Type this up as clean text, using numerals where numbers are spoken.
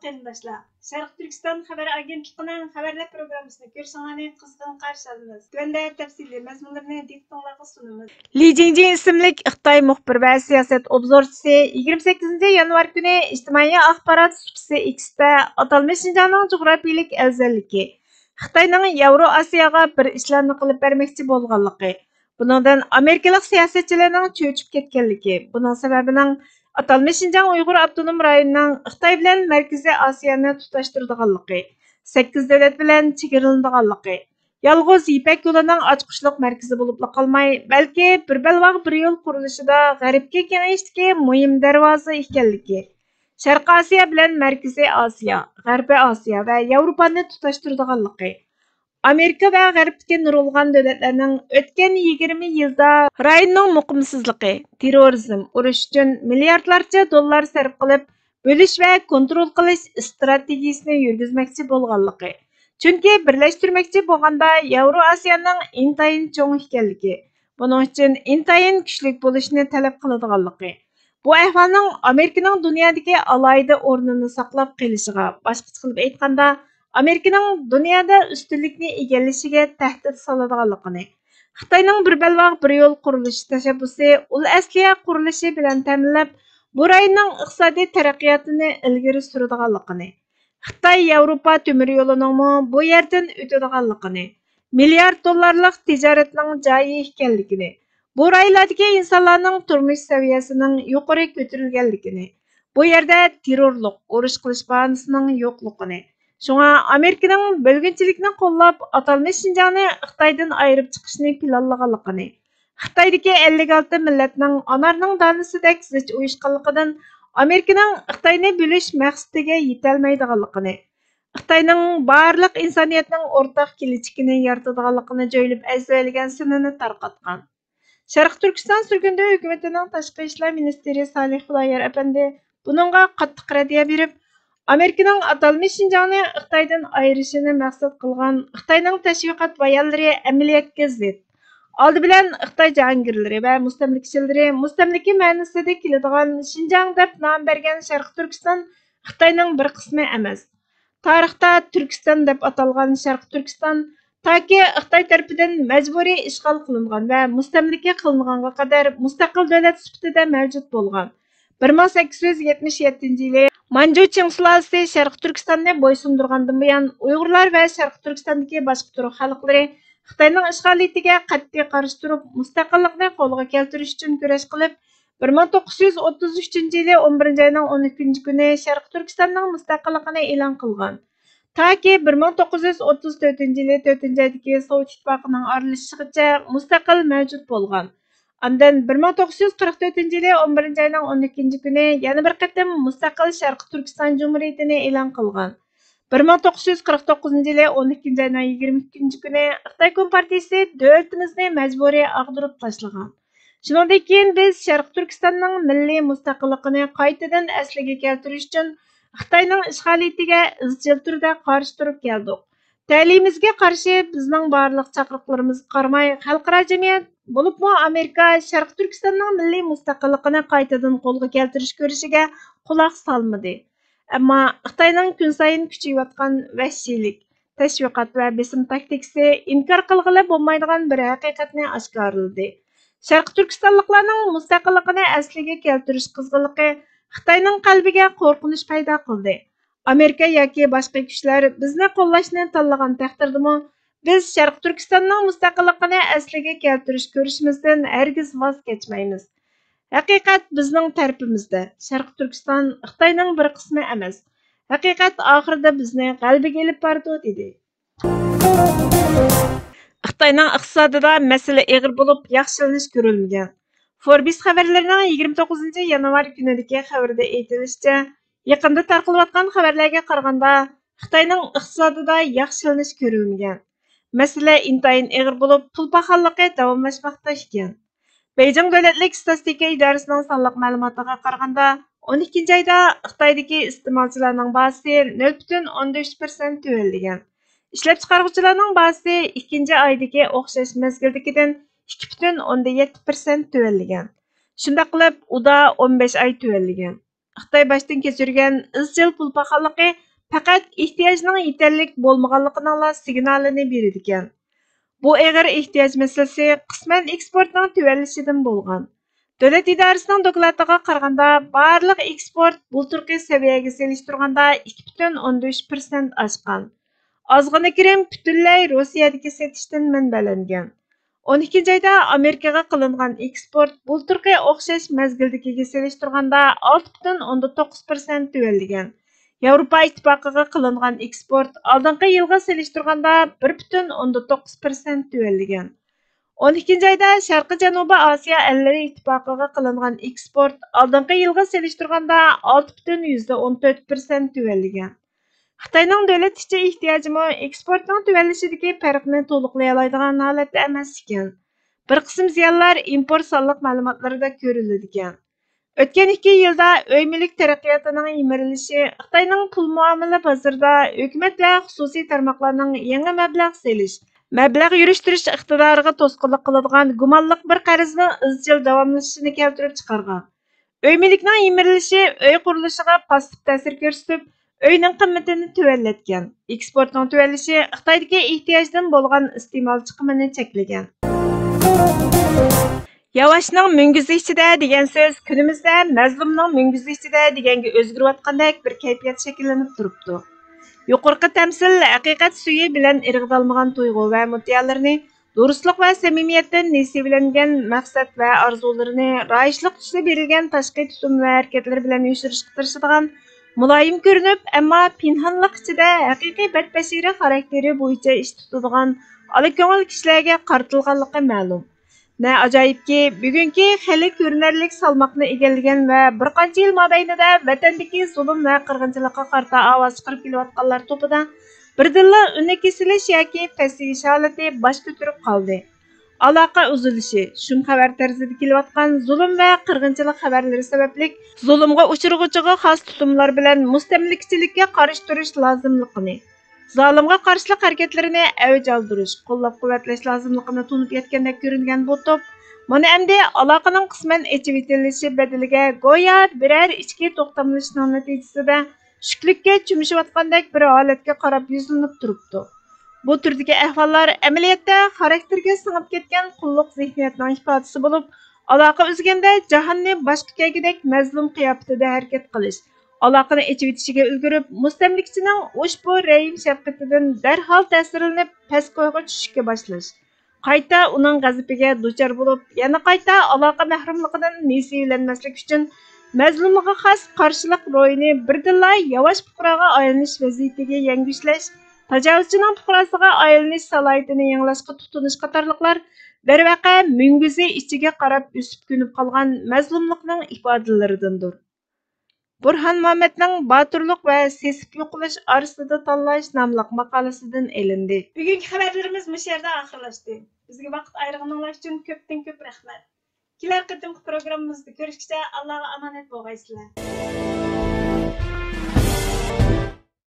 qarindoshlar. Sharq Turkiston xabar agentligining xabarlar programmasini ko'rishingizni qizg'in qarshi olamiz. Tuanda tafsiliy mazmunlarni diktorlarga sunamiz. Li Jingjing ismli Xitoy muxbir va siyosat obzorchisi 28 yanvar kuni ijtimoiy axborot supsi X'da atalmish Xinjiangning jug'rafiyalik afzalligi, Xitoyning Yevroasiyoga bir ishlarni qilib bermoqchi bo'lganligi, buningdan Amerikalik siyosatchilarning cho'chib ketganligi, buning sababining atalmish Xinjiang Uyg'ur avtonom rayonining Xitoy bilan Markaziy Osiyoni tutashtiradiganligi, 8 davlat bilan chegaralanadiganligi, yolg'iz Ipak yo'lining ochqishliq markazi bo'lib qolmay, balki bir balvoq bir yo'l qurilishida g'arbga kengayishdagi muhim darvoza ekanligi, Sharq Osiyo bilan Markaziy Osiyo, G'arbiy Osiyo va Yevropani tutashtiradiganligi, Amerika va G'arbdagi nurg'un davlatlarning o'tgan 20 yilda rayonning muqimsizligi, terrorizm, urush uchun milliardlarcha dollar sarf qilib, bo'lish va kontrol qilish strategiyasini yurgizmoqchi bo'lganligi. Chunki birlashtirmoqchi bo'lganda Yevroasiyoning intayin cho'ng ekanligi, buning uchun intayin kuchli bo'lishni talab qiladiganligi. Bu ahvolning Amerikaning dunyodagi alohida o'rnini saqlab qolishiga, boshqacha qilib aytganda, Amerikaning dunyoda ustunlikni egallashiga tahdid soladiganligini, Xitoyning bir balvoq bir yo'l qurilish tashabbusi ul asliya qurilishi bilan ta'minlab, bu rayonning iqtisodiy taraqqiyotini ilgari suradiganligini, Xitoy Yevropa temir yo'lining bu yerdan o'tadiganligini, milliard dollarlik tijoratning joyi ekanligini, bu rayonlardagi insonlarning turmush saviyasining yuqori ko'tarilganligini, bu yerda terrorlik, urush qilish bahonasining yo'qligini, shunga Amerikaning bölgünçilikni qo'llab, atalmish Xinjiangni Xitoydan ayirib chiqishni planlaganligini, Xitoydagi 56 millatning anarning danasidek zich uyushganligidan Amerikaning Xitoyni bo'lish maqsadiga yetolmaydiganligini, Xitoyning barliq insoniyatning o'rtaq kelajagini yaratadiganligini jo'ylab azvalgan sinini tarqatgan. Sharq Turkiston surgundi hukumatining tashqi ishlar ministri Salih Xudoyor apandi buningga qattiq raddiya berib, Amerikaning atalmish Xinjiangni Xitoydan ayirishini maqsad qilgan Xitoyning tashviqot bayonlari amaliyotga zid. Oldi bilan Xitoy jahongirlari va mustamlikachilar mustamlika ma'nosida keladigan Xinjiang deb nom bergan Sharq Turkiston Xitoyning bir qismi emas. Tarixda Turkiston deb atalgan Sharq Turkiston Taki Xitoy tarafidan majburiy ishg'ol qilingan va mustamlika qilinganga qadar mustaqil davlat sifatida mavjud bo'lgan. 1877-yili Manju Qing sulolasi Sharq Turkistonni bo'ysundirgandan buyon Uyg'urlar va Sharq Turkistondagi boshqa turk xalqlari Xitoyning ishg'oliyatiga qat'iy qarshi turib, mustaqillikni qo'lga keltirish uchun kurash qilib, 1933-yili 11-oyning 12 kuni Sharq Turkistonning mustaqilligini e'lon qilgan. Taki 1934-yili 4-oydagi Sovet ittifoqining aralashishigacha mustaqil mavjud bo'lgan. Ondan 1944-yili 11-oyning 12 kuni yana bir qatam mustaqil Sharq Turkiston Cumhuriyatini e'lon qilgan. 1949-yili 12-oyning 22 kuni Xitoy Kompartiyasi davlatimizni majburiy ag'dirib tashlagan. Shuningdek keyin biz Sharq Turkistonning milliy mustaqilligini qaytadan asliga keltirish uchun Xitoyning ishg'oliyatiga izchil turda qarshi turib keldik. Ta'limimizga qarshi bizning barliq chaqiriqlarimizga qaramay, xalqaro jamiyat bo'libmi Amerika Sharq Turkistonning milliy mustaqilligini qaytadan qo'lga keltirish ko'rishiga quloq solmadi. Ammo Xitoyning kun sayin kuchayayotgan vahshiylik, tashviqot va besim taktikasi inkor qilg'ili bo'lmaydigan bir haqiqatni oshkorladi. Sharq Turkistonliklarning mustaqilligini asliga keltirish qizg'inligi Xitoyning qalbiga qo'rqinish paydo qildi. Amerika yoki boshqa kuchlar bizni qo'llashni tanlagan taqdirdami, biz Sharq Turkistonning mustaqilligini asliga keltirish ko'rishimizdan hargiz voz kechmaymiz. Haqiqat bizning tarafimizda. Sharq Turkiston Xitoyning bir qismi emas. Haqiqat oxirida bizni g'alabaga olib bordi dedi. Xitoyning iqtisodida masala og'ir bo'lib, yaxshilanish ko'rilmagan. Forbes xabarlarining 29 yanvar kunidagi xabarda aytilishicha, yaqinda tarqalayotgan xabarlarga qaraganda, Xitoyning iqtisodida yaxshilanish ko'rilmagan. Masala intayin og'ir bo'lib, pul paxolligi davomlashmoqda ekan. Beijing davlatlik statistika idorasining sonliq ma'lumotiga qaraganda, 12-oyda Xitoydagi iste'molchilarning bahosi 0,13% tuvanlagan. Ishlab chiqaruvchilarning bahosi 2-oydagi o'xshash mezgildagidan 2,7% tuvanlagan. Shunda qilib, uda 15 oy tuvanlagan. Xitoy başdan kechirgan izchil pul paxallıqı faqat ehtiyojning yetarlik bo'lmaganligining signalini beradi ekan. Bu ağır ehtiyoj masalasi qisman eksportning tuvallishidan bo'lgan. Davlat idorasining doklatiga qaraganda, barliq eksport bulturqi saviyaga selishtirganda 2,3% oshgan. Ozg'ina kirim butunlay Rossiyadagi satishdan manbalangan. 12 ayda Amerikaga qilingan eksport bulturqi o'xshash mazgildagiga selishtirganda 6,9% tuvalligan. Yevropa İttifaqıga qilingan eksport oldingi yilga selishtirganda 1,9% tuvalligan. 12 ayda Sharqi Janubiy Osiyo ellari ittifoqiga qilingan eksport oldingi yilga selishtirganda 6,14% tuvalligan. Xitoyning davlat ichi ehtiyojimi eksportning tuvalishidagi farqni to'liqlay oladigan holatda emas ekan. Bir qism ziyonlar import sonliq ma'lumotlarida ko'riladi ekan. O'tgan 2 yilda o'y-mulk taraqqiyotining yimirilishi Xitoyning pul muomala bozorida hukumat va xususiy tarmoqlarning yangi mablag' selish, mablag' yurishtirish iqtidoriga to'sqinlik qiladigan gumonliq bir qarzning izchil davomlashishini keltirib chiqargan. O'y-mulkning yimirilishi uy qurilishiga pozitiv ta'sir ko'rsatib, uyning qimmatini tuvallatgan. Eksportning tuvallishi Xitoydagi ehtiyojdan bo'lgan iste'mol chiqimini cheklagan. Yavaşning müngizi ichida degan so'z kunimizda mazlumning müngizi ichida deganga o'zgarayotgandek bir kayfiyat shakllanib turibdi. Yuqorqi tamsil haqiqat suyi bilan irg'dalmagan tuyg'u va mutiyalarini, durustlik va samimiyatdan nesibilangan maqsad va orzularini rayishliq tusda berilgan tashqi tutum va harakatlar bilan yoshirishga tirishadigan muloyim ko'rinib, ammo pinhonlik ichida haqiqiy badbashira xarakteri bo'yicha ish tutadigan olako'ngil kishilarga qartilganligi ma'lum. Ne acayipki, bugungi xeli ko'rinarlik salmoqni egallagan va bir qancha yil mobaynida vatandagi zulm va qirg'inchilikqa qarta ovoz chiqarib kelayotganlar to'pida birdilla uni kesilish yoki pasayish holati bosh ko'tarib qoldi. Aloqa uzilishi, shum xabar tarzida kelayotgan zulm va qirg'inchilik xabarlari sababli zulmga uchirg'uchiga xos tutumlar bilan mustamlikachilikka qarshi turish lozimligini, zolimga qarshilik harakatlarini avj oldirish, qo'llab-quvvatlash lozimligini tunib yetgandek ko'ringan bu to'p, mana endi aloqaning qisman echib etilishi badaliga go'yo biror ichki to'xtamlashning natijasida shuklikka cho'mishayotgandek bir holatga qarab yuzlanib turibdi. Bu turdagi ahvollar amaliyotda xarakterga singib ketgan qulluq zihniyatning ifodasi bo'lib, aloqa uzganda jahonni boshqa kelgidek mazlum qiyofatida harakat qilish, aloqani echib etishiga ulgurib, mustamlikachining ushbu rayim shafqatidan darhol ta'sirlanib pastgo'yga tushishga boshlash, qayta uning g'azabiga duchor bo'lib, yana qayta aloqa mahrumligidan nesilanmaslik uchun mazlumga xos qarshilik ro'yini birdilla yavash fuqaroga aylanish vaziyatiga yangushlash, tajovuzchining fuqarosiga aylanish salohiyatini yanglashga tutunish qatorliqlar darvaqa müngizi ichiga qarab o'sib ko'nib qolgan mazlumlikning ifodalaridandir. Burhan Muhammadning Baturluq va sesib yo'qolish orasida tanlash nomli maqolasidan elindi. Bugungi xabarlarimiz bu yerda oxirlashdi. Bizga vaqt ayirganingiz uchun ko'p rahmat. Kelar qatimki programmamizda ko'rishguncha Allohga omonat bo'lgaysizlar.